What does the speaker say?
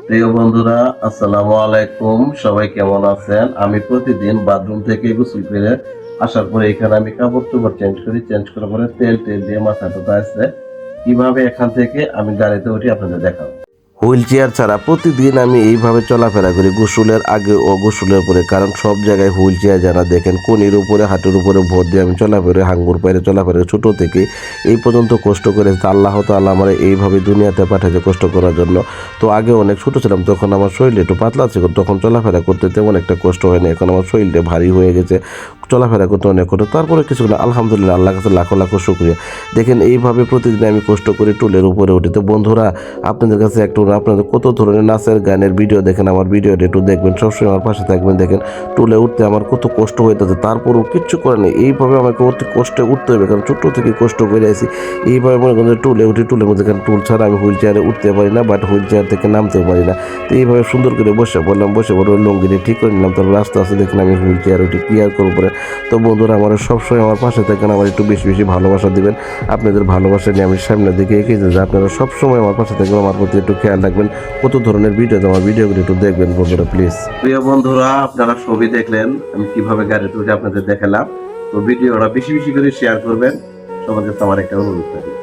প্রিয় বন্ধুরা, আসসালামু আলাইকুম। সবাই কেমন আছেন? আমি প্রতিদিন বাথরুম থেকে গোসল করে আসার পরে এখানে আমি কাপড় চোপড় চেঞ্জ করার পরে তেল দিয়ে মাথাটা ধুয়ে কিভাবে এখান থেকে আমি গাড়িতে উঠি আপনাদের দেখাবো। হুইল চেয়ার ছাড়া প্রতিদিন আমি এইভাবে চলাফেরা করি গোসলের আগে ও গোসলের পরে, কারণ সব জায়গায় হুইল চেয়ার যারা দেখেন কোনির উপরে হাঁটুর উপরে ভর দিয়ে আমি চলাফেরা, হাঙ্গুর পায়ে চলাফেরা ছোট থেকে এই পর্যন্ত কষ্ট করে আল্লাহ তাআলা আমার এইভাবে দুনিয়াতে পাঠাইছে কষ্ট করার জন্য। তো আগে অনেক ছোট ছিলাম, তখন আমার শরীর একটু পাতলা ছিল, তখন চলাফেরা করতে তেমন একটা কষ্ট হয় না। এখন আমার শরীরটা ভারী হয়ে গেছে, চলাফেরা করতে অনেক কষ্ট। তারপরে কিছু না, আলহামদুলিল্লাহ, আল্লাহ কাছে লাখো লাখো শুকরিয়া। দেখেন এইভাবে প্রতিদিন আমি কষ্ট করে টুলের উপরে উঠি। তো বন্ধুরা, আপনাদের কাছে একটু আপনাদের কত ধরনের নাচের গানের ভিডিও দেখেন, আমার ভিডিওটা একটু দেখবেন, সবসময় আমার পাশে থাকবেন। দেখেন টুলে উঠতে আমার কত কষ্ট হইতেছে, তারপরেও কিচ্ছু করে নেই, এইভাবে আমাকে অতি কষ্টে উঠতে হবে, কারণ ছোট্ট থেকে কষ্ট করে আছি। এইভাবে মনে করেন টুলে উঠি, টুলের মধ্যে টুল ছাড়া আমি হুইল চেয়ারে উঠতে পারি না, বাট হুইল চেয়ার থেকে নামতেও পারি না। তো এইভাবে সুন্দর করে বসে বললাম, বসে বড় লঙ্গিটা ঠিক করে নিলাম, তারপর আস্তে আস্তে দেখেন আমি হুইল চেয়ার উঠি, ক্লিয়ার করবো পরে। তো বন্ধুরা, আমার সবসময় আমার পাশে থাকেন, আমার একটু বেশি বেশি ভালোবাসা দিবেন। আপনাদের ভালোবাসা নিয়ে আমি সামনের দিকে এগিয়ে যাই। আপনারা সবসময় আমার পাশে থাকবেন, আমার প্রতি একটু খেয়াল রাখবেন, কত ধরনের ভিডিও, আমার ভিডিওগুলো একটু দেখবেন বন্ধুরা প্লিজ। প্রিয় বন্ধুরা, আপনারা সবই দেখলেন আমি কিভাবে গাড়িতে উঠে আপনাদের দেখালাম। তো ভিডিওটা বেশি বেশি করে শেয়ার করবেন, সবার কাছে আমার একটা অনুরোধ থাকবে।